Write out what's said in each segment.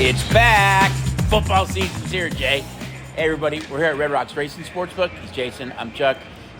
It's back. Football season's here, Jay. Hey, everybody. We're here at Red Rocks Racing Sportsbook. He's Jason. I'm Chuck.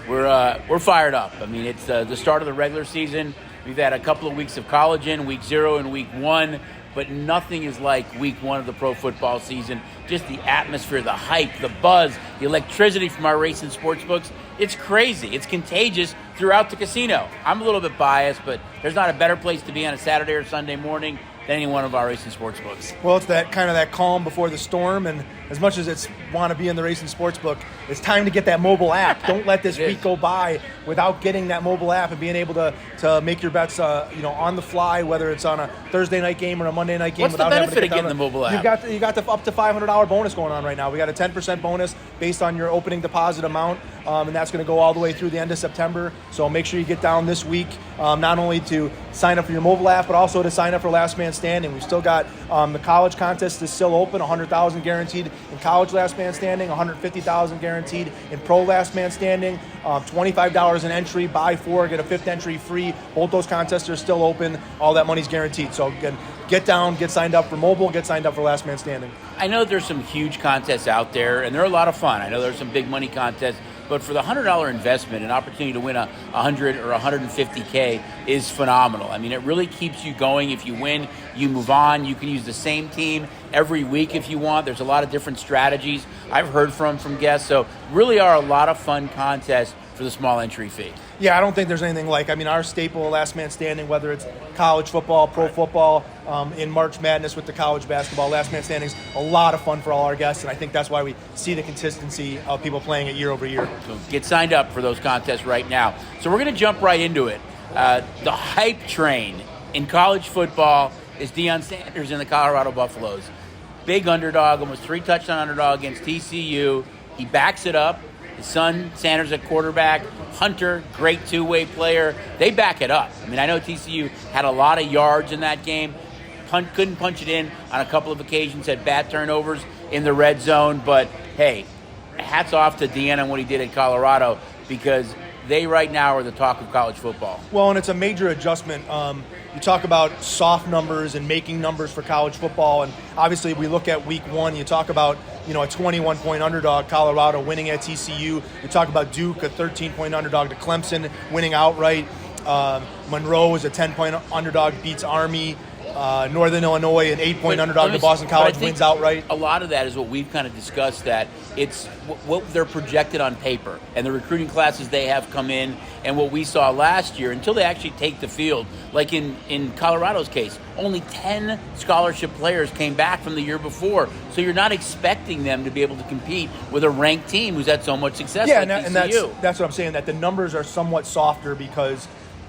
We're fired up. I mean, it's the start of the regular season. We've had a couple of weeks of college in, week 0 and week 1, but nothing is like week 1 of the pro football season. Just the atmosphere, the hype, the buzz, the electricity from our racing sportsbooks. It's crazy. It's contagious throughout the casino. I'm a little bit biased, but there's not a better place to be on a Saturday or Sunday morning than any one of our racing sports books. Well, it's that kind of that calm before the storm, and as much as it's want to be in the racing sports book, it's time to get that mobile app. Don't let this week go by without getting that mobile app and being able to make your bets on the fly, whether it's on a Thursday night game or a Monday night game. What's without the benefit having to of getting the mobile app? You got the up to $500 bonus going on right now. We got a 10% bonus based on your opening deposit amount, and that's going to go all the way through the end of September. So make sure you get down this week, not only to sign up for your mobile app, but also to sign up for Last Man Standing. We've still got the college contest is still open, $100,000 guaranteed in college Last Man Standing, $150,000 guaranteed in pro Last Man Standing, $25 an entry, buy 4, get a 5th entry free. Both those contests are still open. All that money's guaranteed. So again, get down, get signed up for mobile, get signed up for Last Man Standing. I know there's some huge contests out there, and they're a lot of fun. I know there's some big money contests, but for the $100 investment, an opportunity to win a $100 or $150K is phenomenal. I mean, it really keeps you going. If you win, you move on. You can use the same team every week if you want. There's a lot of different strategies I've heard from guests. So really are a lot of fun contests for the small entry fee. Yeah, I don't think there's anything like, our staple Last Man Standing, whether it's college football, pro football, in March Madness with the college basketball, Last Man Standing's a lot of fun for all our guests, and I think that's why we see the consistency of people playing it year over year. So get signed up for those contests right now. So we're going to jump right into it. The hype train in college football is Deion Sanders and the Colorado Buffaloes. Big underdog, almost 3-touchdown underdog against TCU. He backs it up. His son, Sanders at quarterback. Hunter, great two-way player. They back it up. I mean, I know TCU had a lot of yards in that game. Couldn't punch it in on a couple of occasions, had bad turnovers in the red zone. But, hey, hats off to Deion and what he did at Colorado, because they right now are the talk of college football. Well, and it's a major adjustment. You talk about soft numbers and making numbers for college football, and obviously we look at week 1, you talk about a 21-point underdog, Colorado winning at TCU. You talk about Duke, a 13-point underdog to Clemson, winning outright. Monroe is a 10-point underdog, beats Army. Northern Illinois, an 8-point underdog to Boston College, wins outright. A lot of that is what we've kind of discussed, that it's what they're projected on paper and the recruiting classes they have come in, and what we saw last year until they actually take the field. Like in Colorado's case, only 10 scholarship players came back from the year before. So you're not expecting them to be able to compete with a ranked team who's had so much success like TCU. And that's what I'm saying, that the numbers are somewhat softer because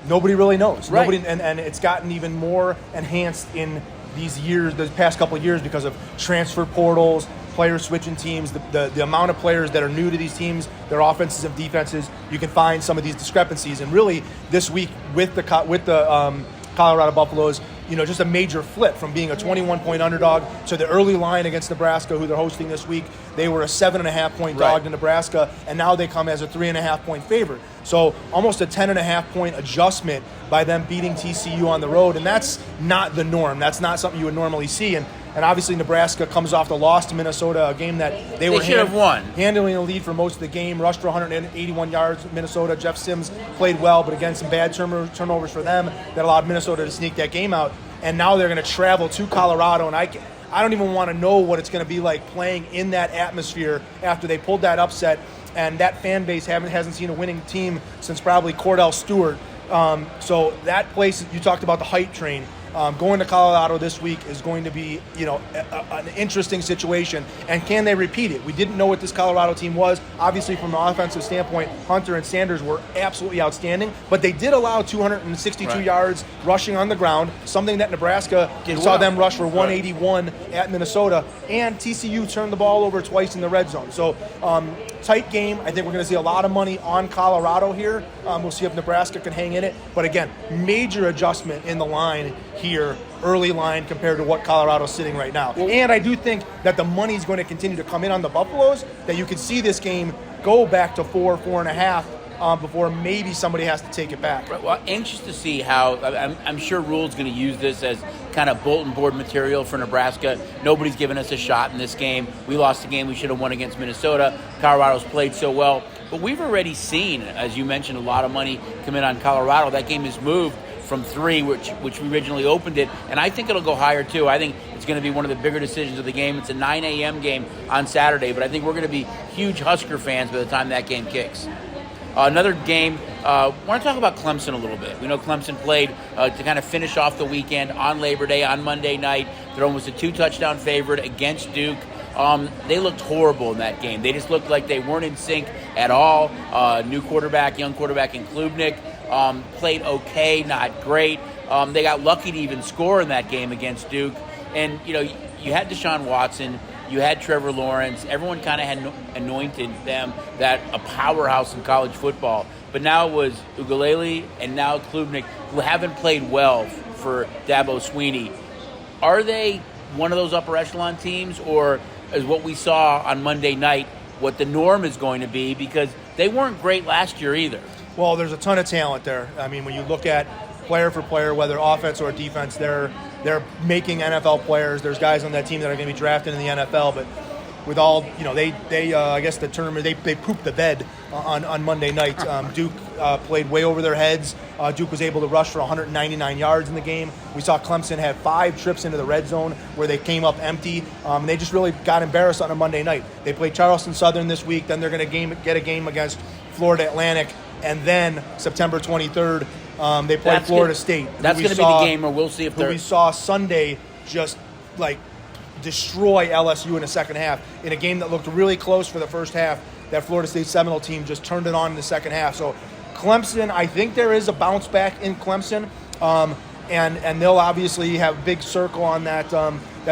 nobody really knows. Right. And it's gotten even more enhanced in the past couple of years because of transfer portals, players switching teams, the amount of players that are new to these teams, their offenses and defenses. You can find some of these discrepancies. And really, this week with the Colorado Buffaloes, just a major flip from being a 21-point underdog to the early line against Nebraska, who they're hosting this week. They were a 7.5-point dog to Nebraska, and now they come as a 3.5-point favorite. So almost a 10.5-point adjustment by them beating TCU on the road, and that's not the norm. That's not something you would normally see. And obviously Nebraska comes off the loss to Minnesota, a game that they should have won. Handling the lead for most of the game, rushed for 181 yards. Minnesota, Jeff Sims played well, but again, some bad turnovers for them that allowed Minnesota to sneak that game out. And now they're going to travel to Colorado, and I don't even want to know what it's going to be like playing in that atmosphere after they pulled that upset, and that fan base hasn't seen a winning team since probably Cordell Stewart. So that place, you talked about the hype train. Going to Colorado this week is going to be, an interesting situation. And can they repeat it? We didn't know what this Colorado team was. Obviously, from an offensive standpoint, Hunter and Sanders were absolutely outstanding. But they did allow 262 yards rushing on the ground, something that Nebraska saw them rush for 181 at Minnesota. And TCU turned the ball over twice in the red zone. So tight game. I think we're going to see a lot of money on Colorado here. We'll see if Nebraska can hang in it. But again, major adjustment in the line here, early line compared to what Colorado's sitting right now. And I do think that the money is going to continue to come in on the Buffaloes, that you could see this game go back to 4.5 before maybe somebody has to take it back. Right, well, anxious to see how. I'm sure Rule's going to use this as kind of bulletin board material for Nebraska. Nobody's given us a shot in this game. We lost the game we should have won against Minnesota. Colorado's played so well. But we've already seen, as you mentioned, a lot of money come in on Colorado. That game has moved from 3, which we originally opened it, and I think it'll go higher too. I think it's going to be one of the bigger decisions of the game. It's a 9 a.m. game on Saturday, but I think we're going to be huge Husker fans by the time that game kicks. Another game, I want to talk about Clemson a little bit. We know Clemson played to kind of finish off the weekend on Labor Day, on Monday night. They're almost a 2-touchdown favorite against Duke. They looked horrible in that game. They just looked like they weren't in sync at all. Young quarterback in Klubnik. Played okay, not great. They got lucky to even score in that game against Duke. And, you had Deshaun Watson, you had Trevor Lawrence. Everyone kind of had anointed them that a powerhouse in college football. But now it was Ugalele and now Klubnik, who haven't played well for Dabo Swinney. Are they one of those upper echelon teams, or is what we saw on Monday night what the norm is going to be? Because they weren't great last year either. Well, there's a ton of talent there. I mean, when you look at player for player, whether offense or defense, they're making NFL players. There's guys on that team that are going to be drafted in the NFL. But with all, they I guess the term, they pooped the bed on Monday night. Duke played way over their heads. Duke was able to rush for 199 yards in the game. We saw Clemson have 5 trips into the red zone where they came up empty. They just really got embarrassed on a Monday night. They played Charleston Southern this week. Then they're going to get a game against Florida Atlantic. And then September 23rd, they play Florida State. That's going to be the game where we'll see if we saw Sunday just destroy LSU in the second half in a game that looked really close for the first half. That Florida State Seminole team just turned it on in the second half. So Clemson, I think there is a bounce back in Clemson, and they'll obviously have a big circle on that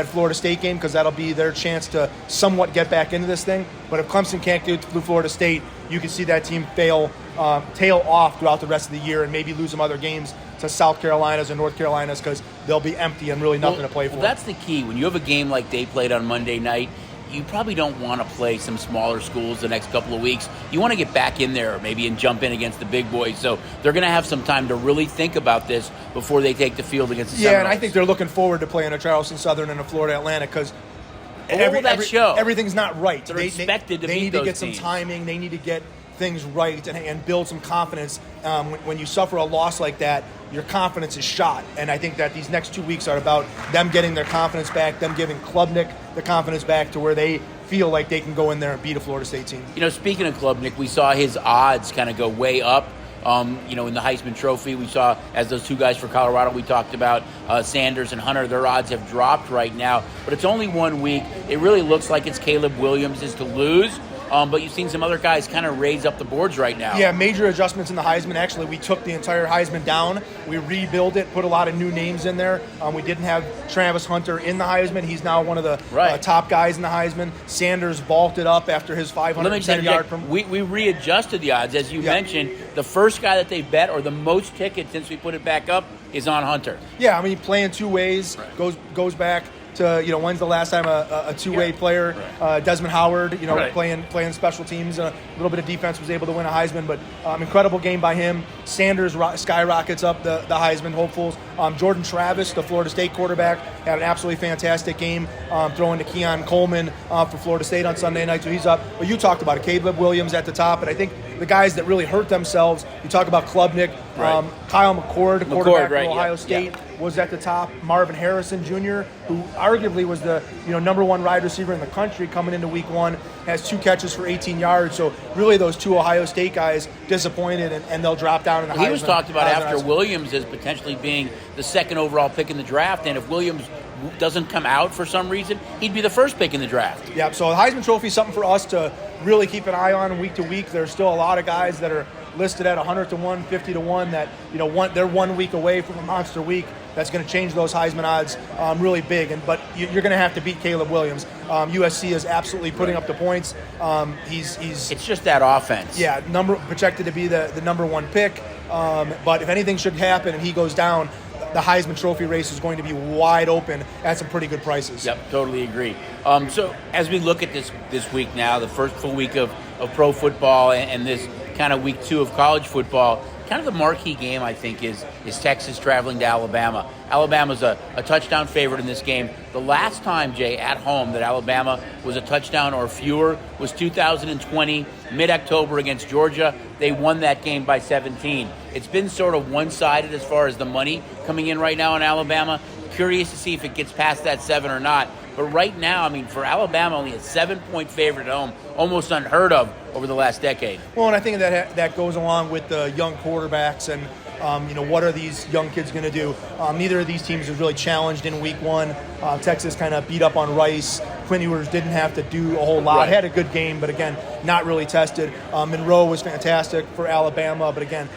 Florida State game because that'll be their chance to somewhat get back into this thing. But if Clemson can't get through Florida State, you can see that team tail off throughout the rest of the year and maybe lose some other games to South Carolinas and North Carolinas because they'll be empty and really nothing to play for. Well, that's the key. When you have a game like they played on Monday night, you probably don't want to play some smaller schools the next couple of weeks. You want to get back in there maybe and jump in against the big boys. So they're going to have some time to really think about this before they take the field against the Seminoles. Yeah, and I think they're looking forward to playing a Charleston Southern and a Florida Atlantic because everything's not right. They're expected to beat those teams. They need to get some timing. They need to get things right and build some confidence. When you suffer a loss like that, your confidence is shot. And I think that these next 2 weeks are about them getting their confidence back, them giving Klubnik the confidence back to where they feel like they can go in there and beat a Florida State team. Speaking of Klubnik, we saw his odds kind of go way up. In the Heisman Trophy, we saw as those 2 guys for Colorado we talked about, Sanders and Hunter, their odds have dropped right now. But it's only 1 week. It really looks like it's Caleb Williams is to lose. But you've seen some other guys kind of raise up the boards right now. Yeah, major adjustments in the Heisman. Actually, we took the entire Heisman down. We rebuilt it, put a lot of new names in there. We didn't have Travis Hunter in the Heisman. He's now one of the top guys in the Heisman. Sanders vaulted up after his 510-yard. We readjusted the odds. As you mentioned, the first guy that they bet or the most tickets since we put it back up is on Hunter. Yeah, playing 2 ways, goes back to, when's the last time a two-way player, Desmond Howard, playing special teams, a little bit of defense, was able to win a Heisman. But incredible game by him. Sanders skyrockets up the Heisman hopefuls. Jordan Travis, the Florida State quarterback, had an absolutely fantastic game throwing to Keon Coleman for Florida State on Sunday night. So he's up. But you talked about it. Caleb Williams at the top. And I think the guys that really hurt themselves, you talk about Klubnik, Kyle McCord, quarterback for Ohio State, was at the top. Marvin Harrison Jr., who arguably was the number 1 wide receiver in the country coming into week 1, has 2 catches for 18 yards. So really those 2 Ohio State guys disappointed, and they'll drop down in the Heisman. He was talked about after Williams as potentially being the 2nd overall pick in the draft, and if Williams doesn't come out for some reason, he'd be the 1st pick in the draft. Yeah, so the Heisman Trophy is something for us to really keep an eye on week to week. There's still a lot of guys that are listed at 100 to 1, 50 to 1 that they're 1 week away from a monster week that's going to change those Heisman odds really big. But you're going to have to beat Caleb Williams. USC is absolutely putting up the points. It's just that offense. Yeah, projected to be the number 1 pick. But if anything should happen and he goes down, the Heisman Trophy race is going to be wide open at some pretty good prices. Yep, totally agree. So as we look at this week now, the first full week of pro football and this kind of week 2 of college football. Kind of the marquee game, I think, is Texas traveling to Alabama. Alabama's a touchdown favorite in this game. The last time, Jay, at home that Alabama was a touchdown or fewer was 2020, mid-October against Georgia. They won that game by 17. It's been sort of one-sided as far as the money coming in right now in Alabama. Curious to see if it gets past that 7 or not. But right now, I mean, for Alabama, only a 7-point favorite at home, almost unheard of over the last decade. Well, and I think that goes along with the young quarterbacks and, what are these young kids going to do? Neither of these teams was really challenged in week 1. Texas kind of beat up on Rice. Quinn Ewers didn't have to do a whole lot. Right. Had a good game, but again, not really tested. Monroe was fantastic for Alabama, but again,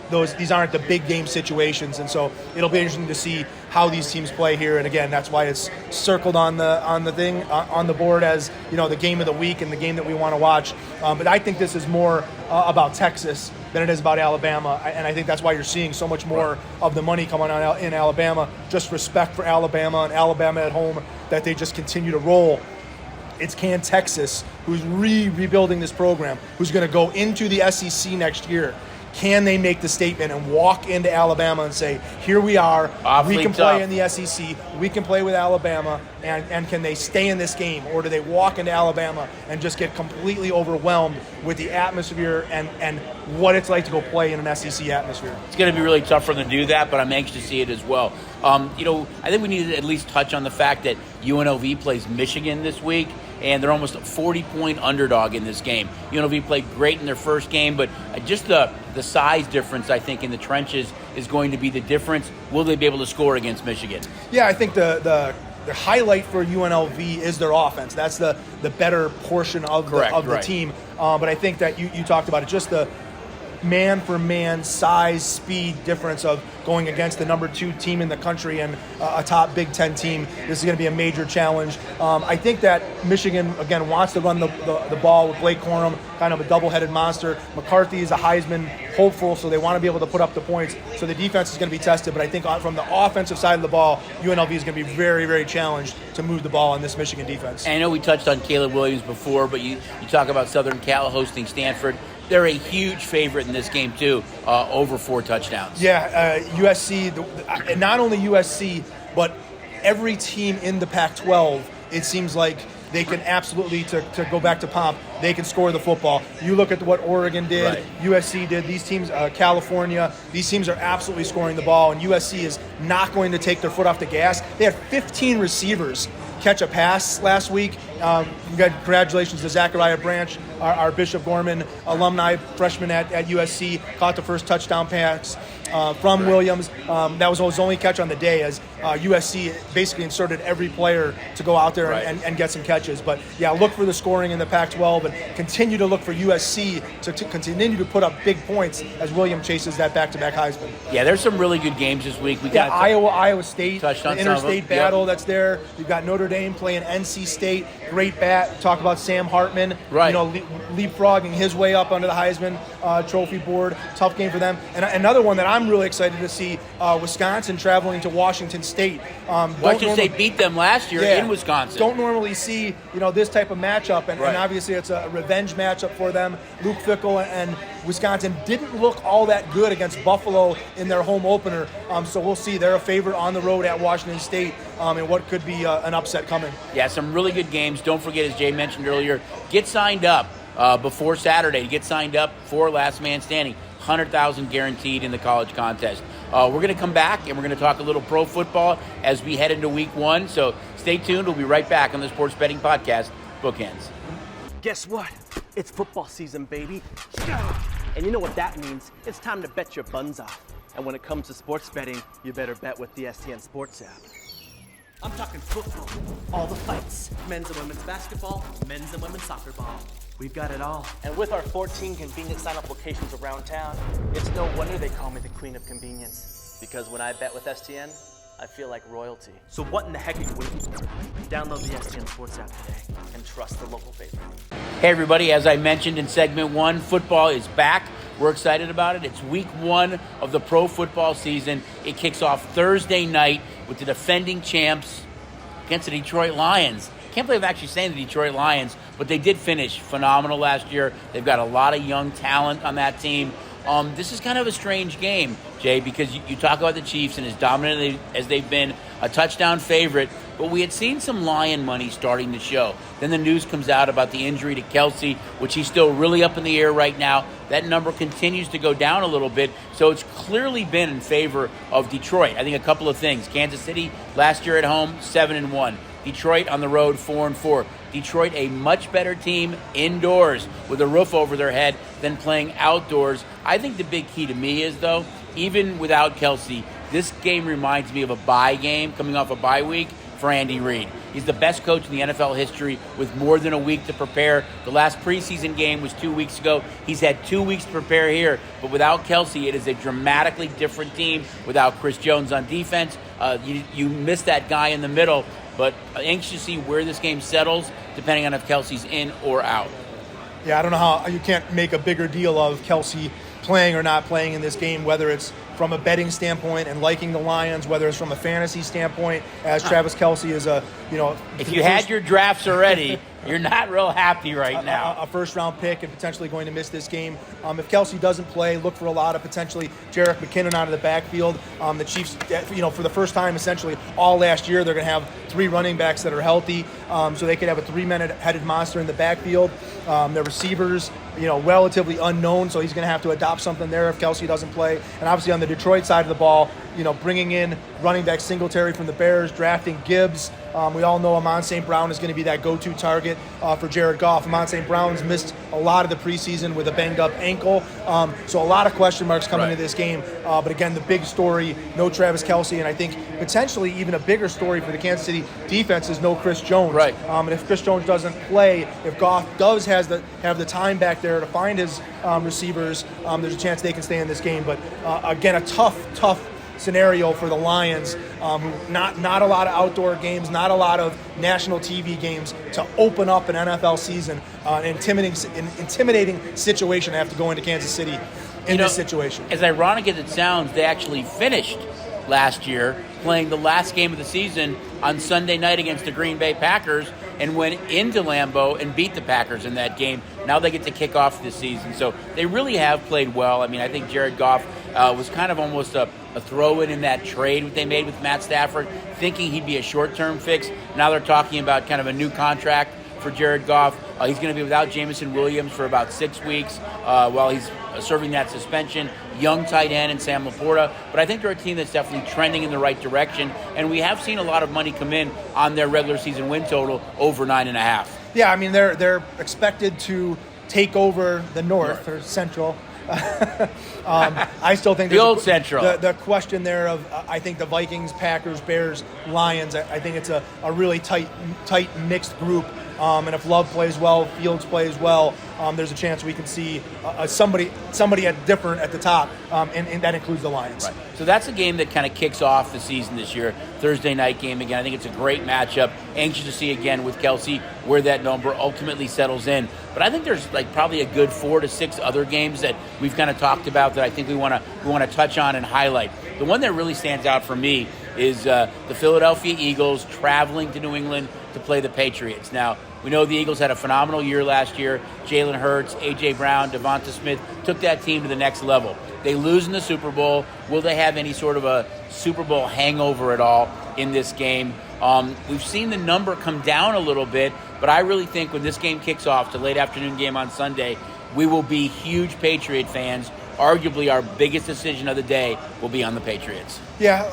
these aren't the big game situations, and so it'll be interesting to see how these teams play here. And again, that's why it's circled on the board as the game of the week and the game that we want to watch. But I think this is more about Texas than it is about Alabama, and I think that's why you're seeing so much more of the money coming on in Alabama. Just respect for Alabama and Alabama at home, that they just continue to roll. It's can Texas, who's rebuilding this program, who's going to go into the SEC next year. Can they make the statement and walk into Alabama and say, here we are, Awfully we can tough. play in the SEC, we can play with Alabama, and can they stay in this game? Or do they walk into Alabama and just get completely overwhelmed with the atmosphere and what it's like to go play in an SEC atmosphere? It's going to be really tough for them to do that, but I'm anxious to see it as well. I think we need to at least touch on the fact that UNLV plays Michigan this week, and they're almost a 40-point underdog in this game. UNLV played great in their first game, but just the size difference, I think, in the trenches is going to be the difference. Will they be able to score against Michigan? Yeah, I think the highlight for UNLV is their offense. That's the better portion of the team. But I think that you talked about it, just the man-for-man size, speed difference of going against the number 2 team in the country and a top Big Ten team. This is going to be a major challenge. I think that Michigan, again, wants to run the ball with Blake Corum, kind of a double-headed monster. McCarthy is a Heisman hopeful, so they want to be able to put up the points. So the defense is going to be tested, but I think from the offensive side of the ball, UNLV is going to be very, very challenged to move the ball on this Michigan defense. And I know we touched on Caleb Williams before, but you talk about Southern Cal hosting Stanford. They're a huge favorite in this game, too, over 4 touchdowns. Yeah, USC, not only USC, but every team in the Pac-12, it seems like they can absolutely, to go back to Pomp, they can score the football. You look at what Oregon did, right. USC did, these teams, California, these teams are absolutely scoring the ball, and USC is not going to take their foot off the gas. They had 15 receivers catch a pass last week. Congratulations to Zachariah Branch, our Bishop Gorman alumni, freshman at USC, caught the first touchdown pass from Williams. That was his only catch on the day, as USC basically inserted every player to go out there and get some catches. But yeah, look for the scoring in the Pac-12 and continue to look for USC to continue to put up big points as Williams chases that back-to-back Heisman. Yeah, there's some really good games this week. We got Iowa State, touched on the interstate battle that's there. You've got Notre Dame playing NC State. Great bat. Talk about Sam Hartman. Right. Leapfrogging his way up under the Heisman trophy board. Tough game for them. And another one that I'm really excited to see, Wisconsin traveling to Washington State. Washington State beat them last year in Wisconsin. Don't normally see this type of matchup, and obviously it's a revenge matchup for them. Luke Fickell and Wisconsin didn't look all that good against Buffalo in their home opener, so we'll see. They're a favorite on the road at Washington State, and what could be an upset coming. Yeah, some really good games. Don't forget, as Jay mentioned earlier, get signed up before Saturday. Get signed up for Last Man Standing. 100,000 guaranteed in the college contest. We're going to come back and we're going to talk a little pro football as we head into week 1. So stay tuned. We'll be right back on the Sports Betting Podcast, Bookends. Guess what? It's football season, baby. And you know what that means. It's time to bet your buns off. And when it comes to sports betting, you better bet with the STN Sports App. I'm talking football, all the fights, men's and women's basketball, men's and women's soccer ball. We've got it all. And with our 14 convenient sign-up locations around town, it's no wonder they call me the Queen of Convenience. Because when I bet with STN, I feel like royalty. So what in the heck are you waiting for? Download the STN Sports app today and trust the local favorite. Hey everybody, as I mentioned in segment 1, football is back. We're excited about it. It's week 1 of the pro football season. It kicks off Thursday night with the defending champs against the Detroit Lions. Can't believe I'm actually saying the Detroit Lions, but they did finish phenomenal last year. They've got a lot of young talent on that team. This is kind of a strange game, Jay, because you talk about the Chiefs and as dominant as they've been, a touchdown favorite, but we had seen some Lion money starting to show. Then the news comes out about the injury to Kelsey, which he's still really up in the air right now. That number continues to go down a little bit, so it's clearly been in favor of Detroit. I think a couple of things. Kansas City last year at home, 7-1. Detroit on the road, 4-4. Detroit, a much better team indoors with a roof over their head than playing outdoors. I think the big key to me is, though, even without Kelsey, this game reminds me of a bye game coming off a bye week for Andy Reid. He's the best coach in the NFL history with more than a week to prepare. The last preseason game was 2 weeks ago. He's had 2 weeks to prepare here. But without Kelsey, it is a dramatically different team. Without Chris Jones on defense, you miss that guy in the middle. But anxious to see where this game settles, depending on if Kelsey's in or out. Yeah, I don't know how you can't make a bigger deal of Kelsey playing or not playing in this game, whether it's from a betting standpoint and liking the Lions, whether it's from a fantasy standpoint, as Travis Kelsey is if you had your drafts already, you're not real happy right now. A first-round pick and potentially going to miss this game. If Kelsey doesn't play, look for a lot of potentially Jerick McKinnon out of the backfield. The Chiefs, for the first time essentially all last year, they're going to have 3 running backs that are healthy, so they could have a 3-headed monster in the backfield. Their receivers, relatively unknown, so he's going to have to adopt something there if Kelsey doesn't play. And obviously on the Detroit side of the ball, bringing in running back Singletary from the Bears, drafting Gibbs. We all know Amon St. Brown is going to be that go-to target for Jared Goff. Amon St. Brown's missed a lot of the preseason with a banged-up ankle, so a lot of question marks coming into this game. But again, the big story, no Travis Kelsey, and I think potentially even a bigger story for the Kansas City defense is no Chris Jones. Right. And if Chris Jones doesn't play, if Goff does have the time back there to find his receivers, there's a chance they can stay in this game. But again, a tough scenario for the Lions. Not a lot of outdoor games, not a lot of national TV games to open up an NFL season. An intimidating situation to have to go into Kansas City in this situation. As ironic as it sounds, they actually finished last year playing the last game of the season on Sunday night against the Green Bay Packers and went into Lambeau and beat the Packers in that game. Now they get to kick off this season. So they really have played well. I mean, I think Jared Goff was kind of almost a throw-in in that trade that they made with Matt Stafford, thinking he'd be a short-term fix. Now they're talking about kind of a new contract for Jared Goff. He's going to be without Jameson Williams for about 6 weeks while he's serving that suspension. Young tight end and Sam Laporta. But I think they're a team that's definitely trending in the right direction. And we have seen a lot of money come in on their regular season win total over 9.5. Yeah, I mean, they're expected to take over the North. Or Central. I still think the old Central. The question there of I think the Vikings, Packers, Bears, Lions. I think it's a really tight mixed group. And if Love plays well, Fields plays well, there's a chance we can see somebody different at the top, and that includes the Lions. Right. So that's a game that kind of kicks off the season this year. Thursday night game again. I think it's a great matchup. Anxious to see again with Kelsey where that number ultimately settles in. But I think there's probably a good 4 to 6 other games that we've kind of talked about that I think we want to touch on and highlight. The one that really stands out for me is the Philadelphia Eagles traveling to New England to play the Patriots. Now, we know the Eagles had a phenomenal year last year. Jalen Hurts, A.J. Brown, Devonta Smith took that team to the next level. They lose in the Super Bowl. Will they have any sort of a Super Bowl hangover at all in this game? We've seen the number come down a little bit, but I really think when this game kicks off, the late afternoon game on Sunday, we will be huge Patriot fans. Arguably our biggest decision of the day will be on the Patriots. Yeah,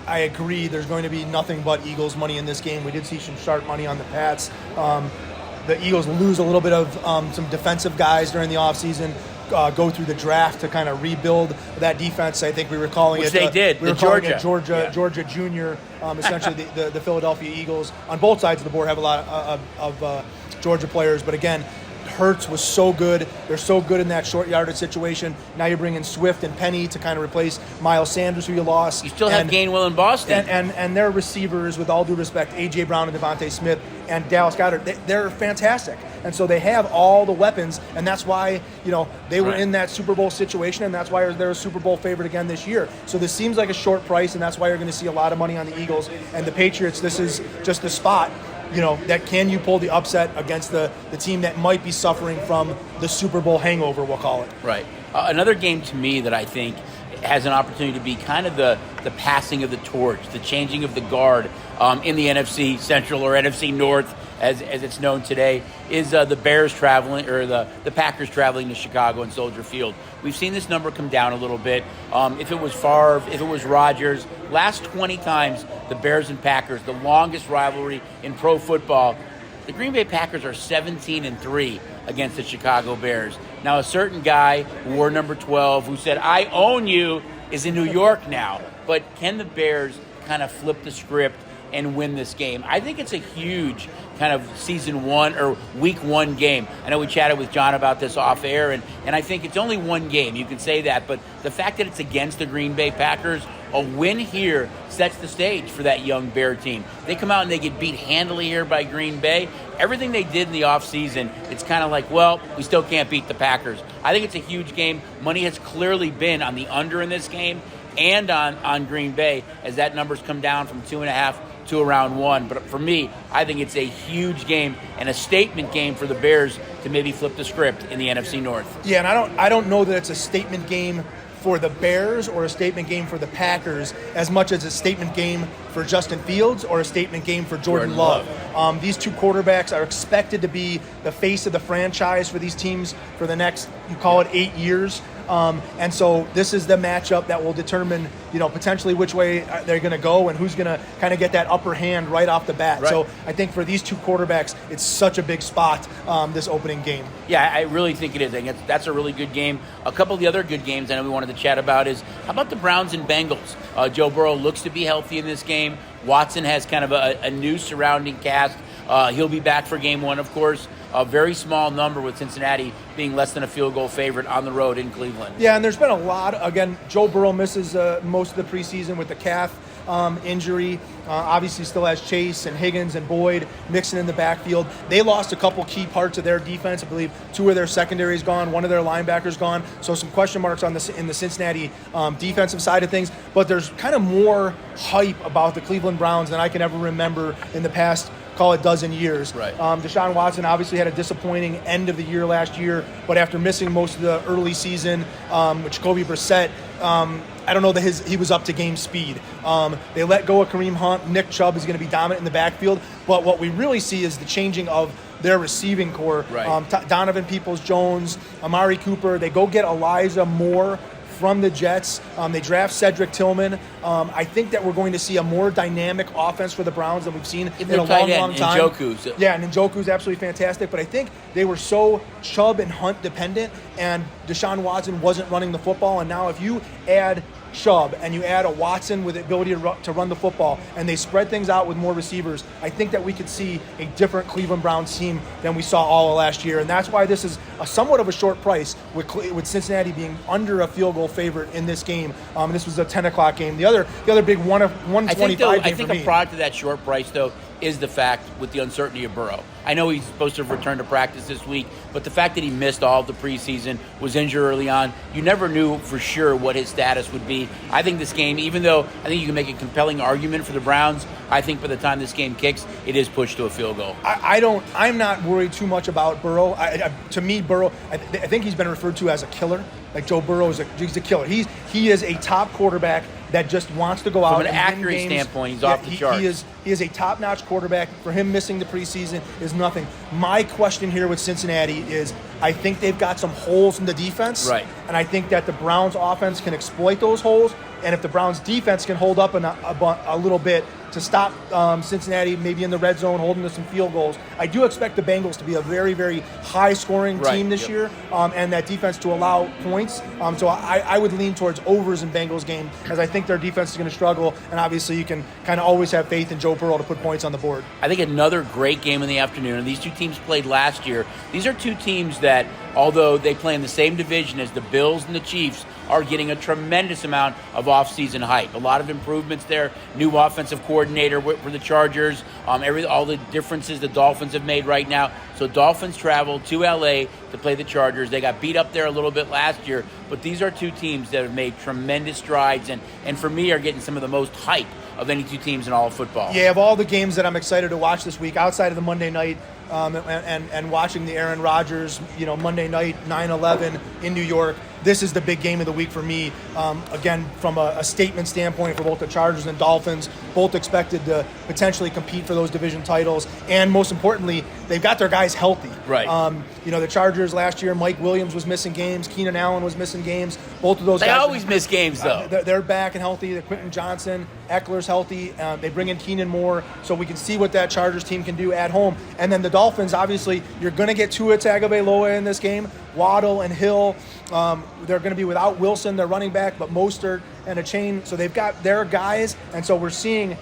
I agree. There's going to be nothing but Eagles money in this game. We did see some sharp money on the Pats. The Eagles lose a little bit of some defensive guys during the offseason, go through the draft to kind of rebuild that defense. I think we were calling Which it. they did. We were calling it Georgia Junior. Essentially, the Philadelphia Eagles on both sides of the board have a lot of Georgia players, but again, Hurts was so good. They're so good in that short yardage situation. Now you're bringing Swift and Penny to kind of replace Miles Sanders, who you lost. You still have Gainwell in Boston. And their receivers, with all due respect, A.J. Brown and Devontae Smith and Dallas Goedert, they're fantastic. And so they have all the weapons, and that's why they were in that Super Bowl situation, and that's why they're a Super Bowl favorite again this year. So this seems like a short price, and that's why you're going to see a lot of money on the Eagles and the Patriots. This is just the spot. that can you pull the upset against the team that might be suffering from the Super Bowl hangover, we'll call it. Right. Another game to me that I think has an opportunity to be kind of the passing of the torch, the changing of the guard in the NFC Central or NFC North, as it's known today, is the Bears traveling, or the Packers traveling to Chicago and Soldier Field. We've seen this number come down a little bit. If it was Favre, if it was Rodgers, last 20 times the Bears and Packers, the longest rivalry in pro football, the Green Bay Packers are 17-3 against the Chicago Bears. Now, a certain guy who wore number 12 who said, "I own you," is in New York now. But can the Bears kind of flip the script and win this game? I think it's a huge kind of season one or week one game. I know we chatted with John about this off air, and I think it's only one game. You can say that, but the fact that it's against the Green Bay Packers, a win here sets the stage for that young Bear team. They come out and they get beat handily here by Green Bay. Everything they did in the offseason, it's kind of like, well, we still can't beat the Packers. I think it's a huge game. Money has clearly been on the under in this game and on Green Bay, as that number's come down from 2.5 to around 1. But for me, I think it's a huge game and a statement game for the Bears to maybe flip the script in the NFC North. Yeah, and I don't know that it's a statement game for the Bears or a statement game for the Packers as much as a statement game for Justin Fields or a statement game for Jordan Love. These two quarterbacks are expected to be the face of the franchise for these teams for the next, you call it, 8 years. And so this is the matchup that will determine, potentially which way they're going to go and who's going to kind of get that upper hand right off the bat. Right. So I think for these two quarterbacks, it's such a big spot, this opening game. Yeah, I really think it is. I think that's a really good game. A couple of the other good games I know we wanted to chat about is, how about the Browns and Bengals? Joe Burrow looks to be healthy in this game. Watson has kind of a new surrounding cast. He'll be back for game one, of course. A very small number with Cincinnati being less than a field goal favorite on the road in Cleveland. Yeah, and there's been a lot. Again, Joe Burrow misses most of the preseason with the calf injury. Obviously still has Chase and Higgins and Boyd mixing in the backfield. They lost a couple key parts of their defense. I believe 2 of their secondaries gone, 1 of their linebackers gone. So some question marks in the Cincinnati defensive side of things. But there's kind of more hype about the Cleveland Browns than I can ever remember in the past, call it, dozen years. Right. Deshaun Watson obviously had a disappointing end of the year last year, but after missing most of the early season, with Jacoby Brissett, I don't know that he was up to game speed. They let go of Kareem Hunt. Nick Chubb is going to be dominant in the backfield, but what we really see is the changing of their receiving core. Right. Donovan Peoples-Jones, Amari Cooper. They go get Elijah Moore from the Jets. They draft Cedric Tillman. I think that we're going to see a more dynamic offense for the Browns than we've seen in a long time. Njoku's. Yeah, and Njoku's absolutely fantastic, but I think they were so Chubb and Hunt dependent, and Deshaun Watson wasn't running the football, and now if you add Chubb and you add a Watson with the ability to run the football, and they spread things out with more receivers, I think that we could see a different Cleveland Browns team than we saw all of last year, and that's why this is somewhat of a short price with Cincinnati being under a field goal favorite in this game. This was a 10 o'clock game. The other big 125 game I think a product of that short price, though, is the fact with the uncertainty of Burrow. I know he's supposed to have returned to practice this week, but the fact that he missed all of the preseason, was injured early on, you never knew for sure what his status would be. I think this game, even though I think you can make a compelling argument for the Browns, I think by the time this game kicks, it is pushed to a field goal. I'm not worried too much about Burrow. To me, Burrow, I think he's been referred to as a killer. Like Joe Burrow he's a killer. He is a top quarterback that just wants to go out from an accuracy standpoint. He's off the charts. He is a top-notch quarterback. For him missing the preseason is nothing. My question here with Cincinnati is, I think they've got some holes in the defense, right? And I think that the Browns offense can exploit those holes. And if the Browns defense can hold up a little bit to stop Cincinnati maybe in the red zone, holding to some field goals, I do expect the Bengals to be a very, very high-scoring team this year, and that defense to allow points. So I would lean towards overs in Bengals game, as I think their defense is going to struggle, and obviously you can kind of always have faith in Joe Burrow to put points on the board. I think another great game in the afternoon, and these two teams played last year. These are two teams that, although they play in the same division as the Bills and the Chiefs, are getting a tremendous amount of offseason hype. A lot of improvements there. New offensive coordinator for the Chargers. All the differences the Dolphins have made right now. So Dolphins travel to L.A. to play the Chargers. They got beat up there a little bit last year, but these are two teams that have made tremendous strides and for me are getting some of the most hype of any two teams in all of football. Yeah, of all the games that I'm excited to watch this week, outside of the Monday night and watching the Aaron Rodgers, Monday night 9/11 in New York, this is the big game of the week for me. Again, from a statement standpoint for both the Chargers and Dolphins, both expected to potentially compete for those division titles, and most importantly, they've got their guys healthy. Right. The Chargers last year, Mike Williams was missing games, Keenan Allen was missing games. Both of those They guys always miss games, though. They're back and healthy. Quentin Johnson, Eckler's healthy. They bring in Keenan Moore, so we can see what that Chargers team can do at home. And then the Dolphins, obviously, you're going to get Tua Tagovailoa in this game. Waddle and Hill, they're going to be without Wilson, their running back, but Mostert and a chain. So they've got their guys, and so we're seeing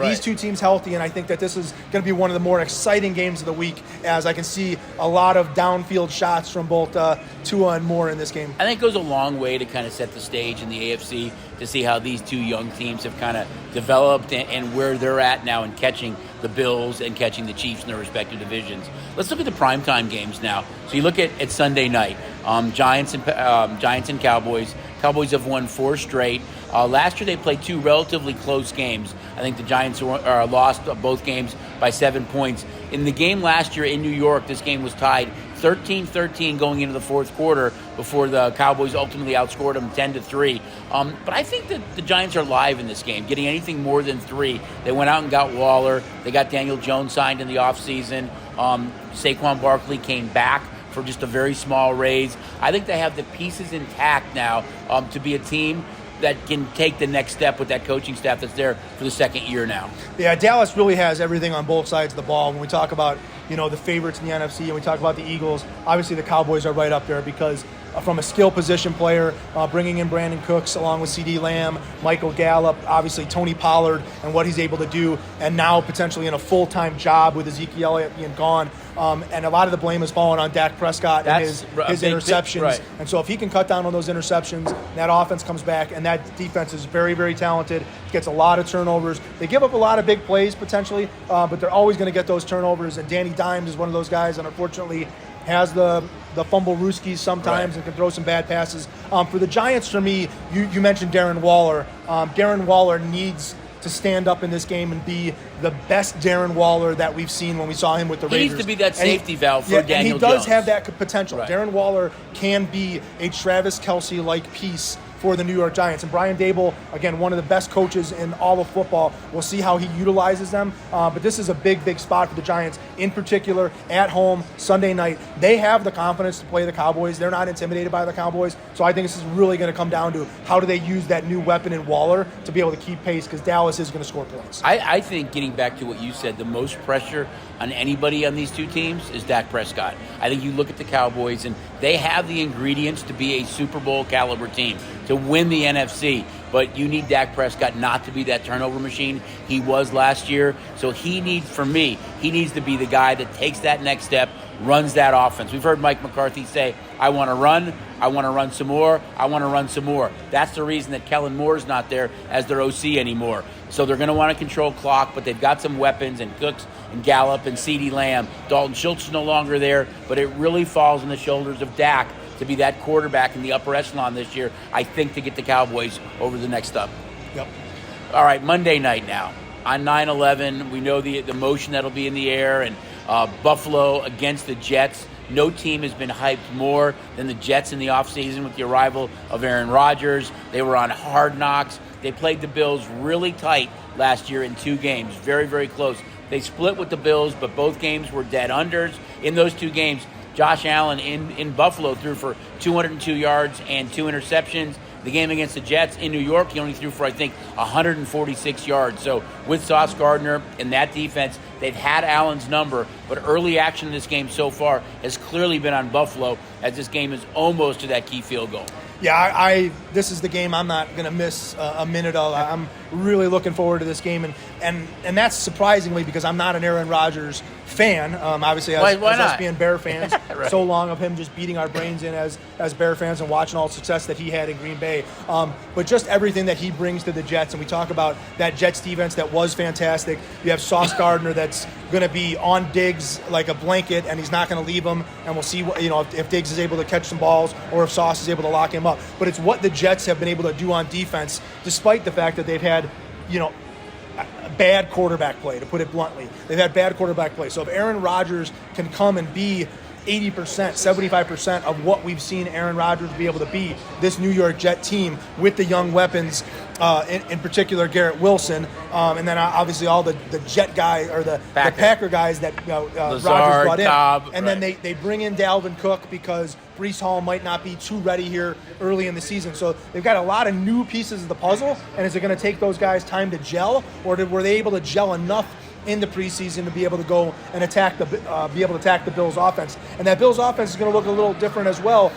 these two teams healthy, and I think that this is going to be one of the more exciting games of the week, as I can see a lot of downfield shots from both Tua and Moore in this game. I think it goes a long way to kind of set the stage in the AFC to see how these two young teams have kind of developed and where they're at now in catching the Bills and catching the Chiefs in their respective divisions. Let's look at the primetime games now. So you look at Sunday night, Giants and Cowboys. Cowboys have won 4 straight. Last year they played 2 relatively close games. I think the Giants lost both games by 7 points. In the game last year in New York, this game was tied 13-13 going into the fourth quarter before the Cowboys ultimately outscored them 10-3. But I think that the Giants are live in this game, getting anything more than 3. They went out and got Waller. They got Daniel Jones signed in the offseason. Saquon Barkley came back for just a very small raise. I think they have the pieces intact now to be a team that can take the next step with that coaching staff that's there for the second year now. Yeah, Dallas really has everything on both sides of the ball. When we talk about, the favorites in the NFC and we talk about the Eagles, obviously the Cowboys are right up there because from a skill position player, bringing in Brandon Cooks along with CeeDee Lamb, Michael Gallup, obviously Tony Pollard and what he's able to do, and now potentially in a full-time job with Ezekiel Elliott being gone. And a lot of the blame is falling on Dak Prescott and his interceptions. Right. And so if he can cut down on those interceptions, that offense comes back, and that defense is very, very talented, gets a lot of turnovers. They give up a lot of big plays potentially, but they're always going to get those turnovers, and Danny Dimes is one of those guys, and unfortunately has the fumble rooskies sometimes and can throw some bad passes. For the Giants, for me, you mentioned Darren Waller. Darren Waller needs to stand up in this game and be the best Darren Waller that we've seen when we saw him with the Raiders. He needs to be that safety valve for Daniel Jones. And he does have that potential. Right. Darren Waller can be a Travis Kelce-like piece for the New York Giants. And Brian Daboll, again, one of the best coaches in all of football. We'll see how he utilizes them. But this is a big, big spot for the Giants, in particular at home, Sunday night. They have the confidence to play the Cowboys. They're not intimidated by the Cowboys. So I think this is really going to come down to how do they use that new weapon in Waller to be able to keep pace, because Dallas is going to score points. I think, getting back to what you said, the most pressure on anybody on these two teams is Dak Prescott. I think you look at the Cowboys, and they have the ingredients to be a Super Bowl caliber team, to win the NFC. But you need Dak Prescott not to be that turnover machine he was last year. So he needs to be the guy that takes that next step, runs that offense. We've heard Mike McCarthy say, I want to run some more, I want to run some more. That's the reason that Kellen Moore's not there as their OC anymore. So they're going to want to control clock, but they've got some weapons, and Cooks and Gallup and CeeDee Lamb. Dalton Schultz is no longer there, but it really falls on the shoulders of Dak to be that quarterback in the upper echelon this year, I think, to get the Cowboys over the next step. Yep. All right, Monday night now. On 9/11, we know the motion that'll be in the air, and Buffalo against the Jets. No team has been hyped more than the Jets in the offseason with the arrival of Aaron Rodgers. They were on Hard Knocks. They played the Bills really tight last year in 2 games, very, very close. They split with the Bills, but both games were dead unders. In those 2 games, Josh Allen in Buffalo threw for 202 yards and 2 interceptions. The game against the Jets in New York, he only threw for, I think, 146 yards. So with Sauce Gardner and that defense, they've had Allen's number, but early action in this game so far has clearly been on Buffalo, as this game is almost to that key field goal. Yeah, this is the game I'm not going to miss a minute of. I'm really looking forward to this game, and that's surprisingly because I'm not an Aaron Rodgers fan. Obviously, as us being Bear fans, right. So long of him just beating our brains in as Bear fans and watching all the success that he had in Green Bay. But just everything that he brings to the Jets, and we talk about that Jets defense that was fantastic. You have Sauce Gardner that's going to be on Diggs like a blanket, and he's not going to leave him. And we'll see if Diggs is able to catch some balls or if Sauce is able to lock him up. But it's what the Jets have been able to do on defense, despite the fact that they've had bad quarterback play, to put it bluntly. They've had bad quarterback play. So if Aaron Rodgers can come and be 80%, 75% of what we've seen Aaron Rodgers be able to be, this New York Jet team with the young weapons, in particular Garrett Wilson, and then obviously all the Jet guys or the Packer guys that Rodgers brought in. Cobb, and then they bring in Dalvin Cook because Breece Hall might not be too ready here early in the season. So they've got a lot of new pieces of the puzzle, and is it going to take those guys time to gel, or were they able to gel enough in the preseason to be able to go and attack the Bills offense? And that Bills offense is going to look a little different as well.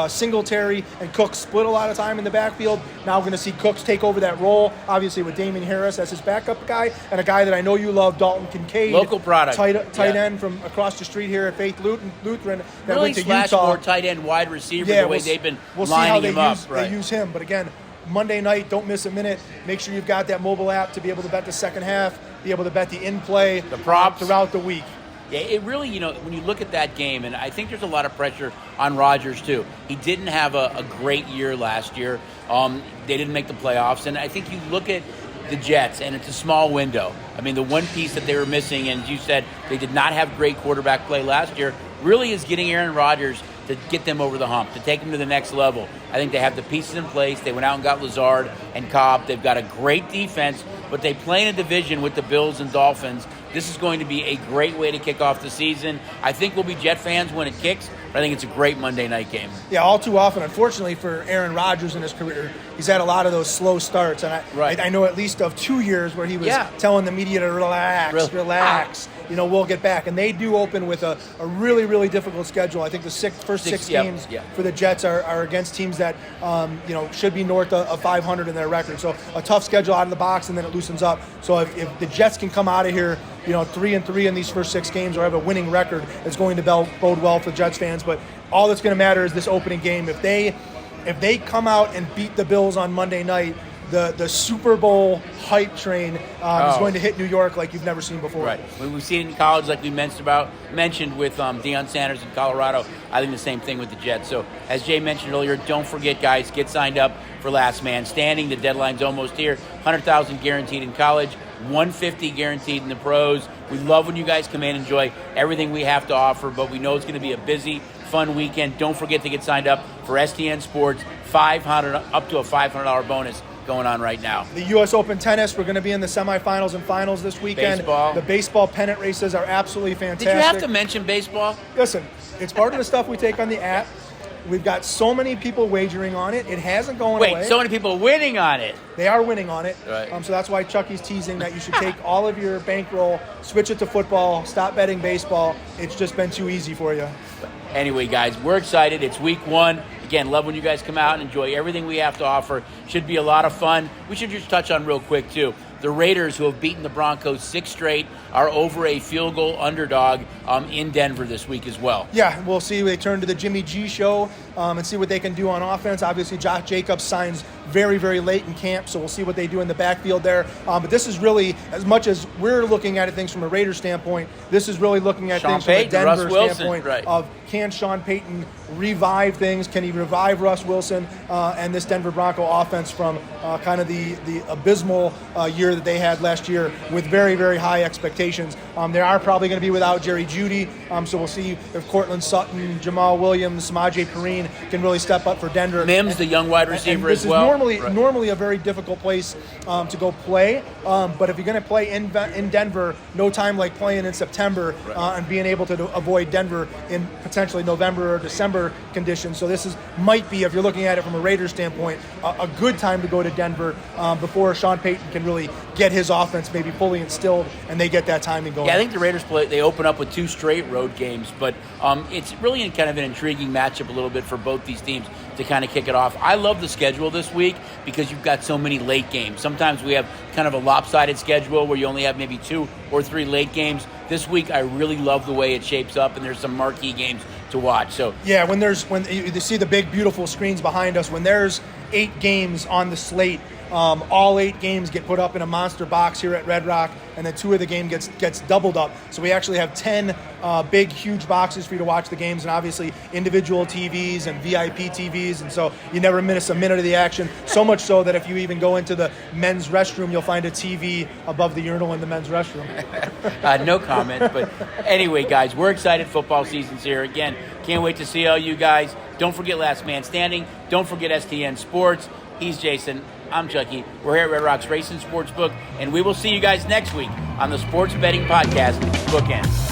Singletary and Cooks split a lot of time in the backfield. Now we're going to see Cooks take over that role, obviously with Damien Harris as his backup guy, and a guy that I know you love, Dalton Kincaid, local product, tight end from across the street here at Faith Lutheran that really went to Utah. More tight end, wide receiver, the way they've been lining him up. They use him, but again, Monday night, don't miss a minute. Make sure you've got that mobile app to be able to bet the second half, be able to bet the in-play, the props throughout the week. Yeah, it really, when you look at that game, and I think there's a lot of pressure on Rodgers too. He didn't have a great year last year. They didn't make the playoffs, and I think you look at the Jets, and it's a small window. I mean, the one piece that they were missing, and as you said, they did not have great quarterback play last year, really is getting Aaron Rodgers to get them over the hump, to take them to the next level. I think they have the pieces in place. They went out and got Lazard and Cobb. They've got a great defense, but they play in a division with the Bills and Dolphins. This is going to be a great way to kick off the season. I think we'll be Jet fans when it kicks, but I think it's a great Monday night game. Yeah, all too often, unfortunately for Aaron Rodgers in his career, he's had a lot of those slow starts. And I know at least of 2 years where he was telling the media to relax. We'll get back. And they do open with a really, really difficult schedule. I think the first six games for the Jets are against teams that should be north of 500 in their record. So a tough schedule out of the box, and then it loosens up. So if the Jets can come out of here 3-3 in these first 6 games or have a winning record, it's going to bode well for Jets fans. But all that's going to matter is this opening game. If they come out and beat the Bills on Monday night, the Super Bowl hype train is going to hit New York like you've never seen before. Right. We've seen it in college, like we mentioned with Deion Sanders in Colorado. I think the same thing with the Jets. So as Jay mentioned earlier, don't forget, guys, get signed up for Last Man Standing. The deadline's almost here. $100,000 guaranteed in college, $150,000 guaranteed in the pros. We love when you guys come in and enjoy everything we have to offer, but we know it's going to be a busy, fun weekend. Don't forget to get signed up for STN Sports, up to a $500 bonus going on right now. The U.S. Open tennis, we're going to be in the semifinals and finals this weekend. Baseball. The baseball pennant races are absolutely fantastic. Did you have to mention baseball? Listen, it's part of the stuff we take on the app. We've got so many people wagering on it. It hasn't gone away. Wait, so many people winning on it. They are winning on it. Right. So that's why Chucky's teasing that you should take all of your bankroll, switch it to football, stop betting baseball. It's just been too easy for you. Anyway, guys, we're excited. It's week 1. Again, love when you guys come out and enjoy everything we have to offer. Should be a lot of fun. We should just touch on real quick, too. The Raiders, who have beaten the Broncos 6 straight, are over a field goal underdog in Denver this week as well. Yeah, we'll see. They turn to the Jimmy G show and see what they can do on offense. Obviously, Josh Jacobs signs very, very late in camp, so we'll see what they do in the backfield there. But this is really, as much as we're looking at things from a Raiders standpoint, this is really looking at things from a Denver standpoint of can Sean Payton revive things? Can he revive Russ Wilson and this Denver Bronco offense from kind of the abysmal year that they had last year with very, very high expectations? They are probably going to be without Jerry Jeudy, so we'll see if Cortland Sutton, Jamal Williams, Samaje Perine can really step up for Denver. Mims, the young wide receiver as well. This is normally a very difficult place to go play, but if you're going to play in Denver, no time like playing in September and being able to avoid Denver in potentially November or December conditions. So this might be, if you're looking at it from a Raiders standpoint, a good time to go to Denver before Sean Payton can really get his offense maybe fully instilled and they get that timing going. Yeah, I think the Raiders they open up with 2 straight road games, but it's really kind of an intriguing matchup a little bit for both these teams to kind of kick it off. I love the schedule this week because you've got so many late games. Sometimes we have kind of a lopsided schedule where you only have maybe 2 or 3 late games. This week, I really love the way it shapes up, and there's some marquee games to watch. So yeah, when you see the big, beautiful screens behind us, when there's 8 games on the slate, all 8 games get put up in a monster box here at Red Rock, and then 2 of the game gets doubled up. So we actually have 10 big, huge boxes for you to watch the games, and obviously individual TVs and VIP TVs, and so you never miss a minute of the action. So much so that if you even go into the men's restroom, you'll find a TV above the urinal in the men's restroom. No comment, but anyway, guys, we're excited. Football season's here again. Can't wait to see all you guys. Don't forget Last Man Standing. Don't forget STN Sports. He's Jason. I'm Chucky. We're here at Red Rock's Racing Sportsbook, and we will see you guys next week on the Sports Betting Podcast, Bookends.